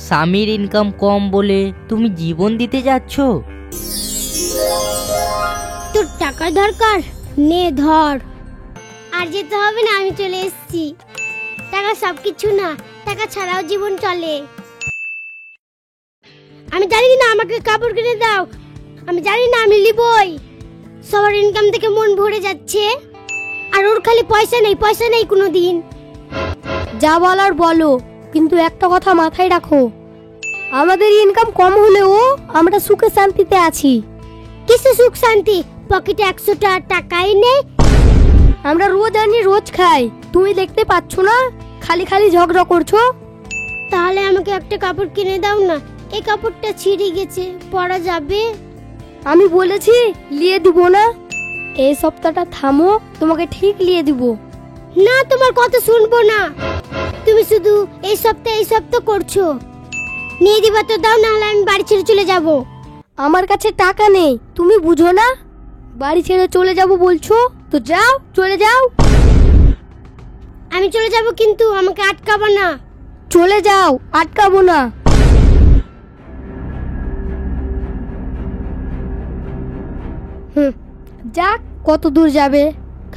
স্বামীর ইনকাম কম বলে তুমি জীবন দিতে যাচ্ছ? তোর টাকা দরকার, নে ধর। আর যেতে হবে না, আমি চলে এসেছি। টাকা সবকিছু না, টাকা ছাড়াও জীবন চলে। আমি জানি না, আমাকে কাপড় কিনে দাও। আমি জানি না, আমি লিবই। সবার ইনকাম থেকে মন ভরে যাচ্ছে, আর ওর খালি পয়সা নেই কোনো দিন। যা বলার বলো, কিন্তু একটা কথা মাথায় রাখো, আমাদের ইনকাম কম হলেও আমরা সুখে শান্তিতে আছি। কিছু সুখ শান্তি, পকেটে 100টা টাকাই নেই। আমরা রোজ আনি রোজ খাই, তুমি দেখতে পাচ্ছ না? খালি খালি ঝগড়া করছো। তাহলে আমাকে একটা কাপড় কিনে দাও না, এই কাপড়টা ছিঁড়ে গেছে, পরা যাবে? আমি বলেছি লিয়ে দিব না। এই সপ্তাহটা থামো, তোমাকে ঠিক লিয়ে দিব। না, তোমার কথা শুনবো না। তুমি শুধু এই সপ্তাহ করছো। নিয়ে দিবা তো দাও, না হলে আমি বাড়ি ছেড়ে চলে যাব। আমার কাছে টাকা নেই, তুমি বুঝো না? বাড়ি ছেড়ে চলে যাব বলছো তো যাও, চলে যাও। আমি চলে যাব, কিন্তু আমাকে আটকাবা না। চলে যাও, আটকাবো না। যাক, কত দূর যাবে,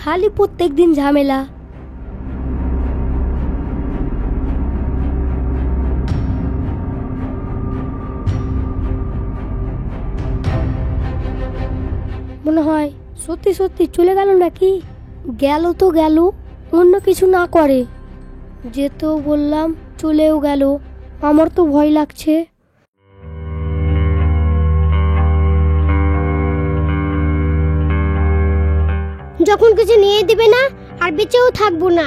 খালি প্রত্যেকদিন ঝামেলা। মনে হয় সত্যি সত্যি চলে গেল নাকি? গেল তো গেল, অন্য কিছু না করে। যেতেও বললাম, চলেও গেল। আমার তো ভয় লাগছে। যখন কিছু নিয়ে দিবে না, আর বেঁচেও থাকবো না।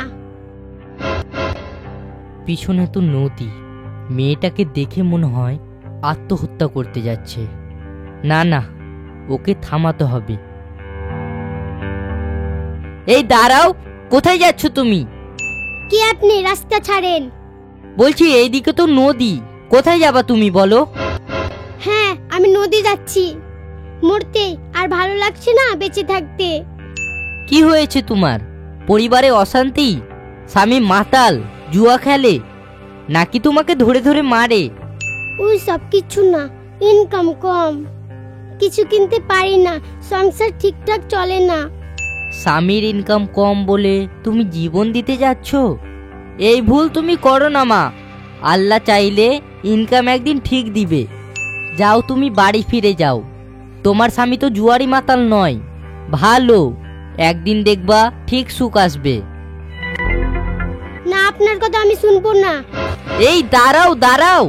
পিছনে তো নদী, মেয়েটাকে দেখে মনে হয় আত্মহত্যা করতে যাচ্ছে। না না, ওকে থামাতে হবে। এই দাঁড়াও, কোথায় যাচ্ছ তুমি? কি আপনি রাস্তা ছাড়েন? বলছি এইদিকে তো নদী, কোথায় যাবা তুমি বলো? হ্যাঁ, আমি নদী যাচ্ছি। মরতে আর ভালো লাগছে না বেঁচে থাকতে। কি হয়েছে তোমার? পরিবারে অশান্তি? স্বামী মাতাল, জুয়া খেলে, নাকি তোমাকে ধরে ধরে মারে? ওই সব কিছু না, ইনকাম কম, কিছু কিনতে পারি না, সংসার ঠিকঠাক চলে না। স্বামীর ইনকাম কম বলে তুমি জীবন দিতে যাচ্ছ? এই ভুল তুমি করো না মা। আল্লাহ চাইলে ইনকাম একদিন ঠিক দিবে। যাও, তুমি বাড়ি ফিরে যাও। তোমার স্বামী তো জুয়ারি মাতাল নয়, ভালো। একদিন দেখবা ঠিক সুখ আসবে। না, আপনার কথা আমি শুনবো না। এই দাঁড়াও দাঁড়াও,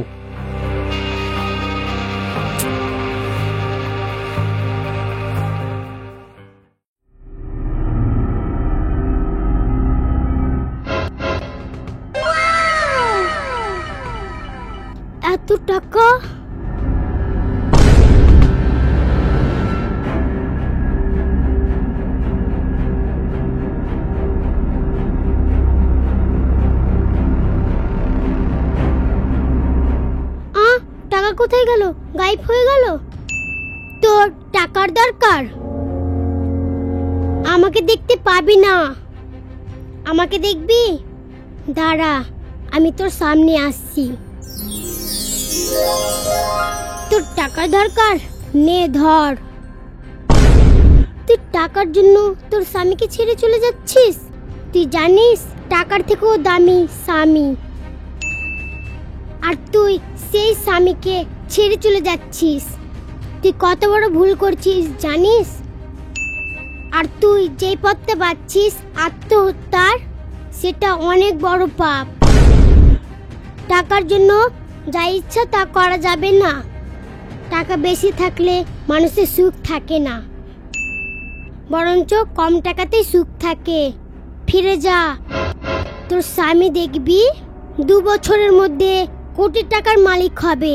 এত টাকা? টাকা কোথায় গেল? গায়েব হয়ে গেল? তোর টাকার দরকার? আমাকে দেখতে পাবি না। আমাকে দেখবি? দাঁড়া, আমি তোর সামনে আসছি। তোর টাকার দরকার, নে ধর। তুই টাকার জন্য তোর স্বামীকে ছেড়ে চলে যাচ্ছিস? তুই জানিস টাকার থেকেও দামি স্বামী। আর তুই সেই স্বামীকে ছেড়ে চলে যাচ্ছিস। তুই কত বড় ভুল করছিস জানিস? আর তুই যেই পথটা বাছছিস আত্মহত্যার, সেটা অনেক বড় পাপ। টাকার জন্য যা ইচ্ছা তা করা যাবে না। টাকা বেশি থাকলে মানুষের সুখ থাকে না, বরঞ্চ কম টাকাতেই সুখ থাকে। ফিরে যা, তোর স্বামী দেখবি 2 বছরের মধ্যে কোটি টাকার মালিক হবে।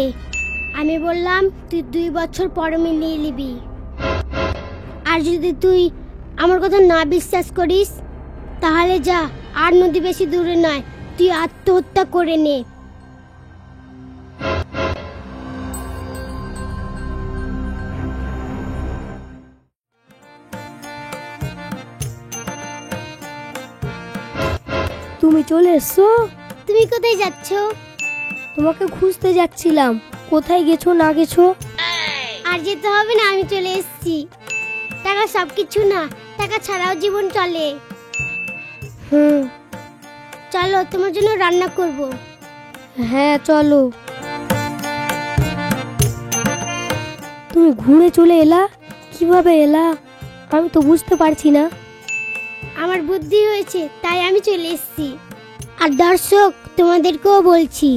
আমি বললাম তুই 2 বছর পরে মিলিয়ে নিবি। আর যদি তুই আমার কথা না বিশ্বাস করিস, তাহলে যা, আর নদী বেশি দূরে নয়, তুই আত্মহত্যা করে নে। তুমি চলে এসছো? তুমি কোথায় যাচ্ছ? তোমাকে খুঁজতে যাচ্ছিলাম, কোথায় গেছো না গেছো। আর যেতে হবে না, আমি চলে এসেছি। টাকা সব কিছু না, টাকা ছাড়াও জীবন চলে। হুম। চলো, তোমার জন্য রান্না করব। হ্যাঁ চলো। তুমি ঘুরে চলে এলা, কিভাবে এলা আমি তো বুঝতে পারছি না। আমার বুদ্ধি হয়েছে তাই আমি চলে এসেছি। আর দর্শক, তোমাদেরকেও বলছি,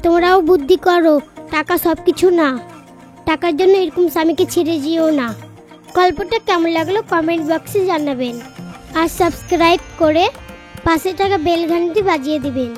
তোমরাও বুদ্ধি করো। টাকা সব কিছু না, টাকার জন্য এরকম স্বামীকে ছেড়ে যেও না। গল্পটা কেমন লাগলো কমেন্ট বক্সে জানাবেন। আর সাবস্ক্রাইব করে পাশে থাকা বেল ঘন্টি বাজিয়ে দিবেন।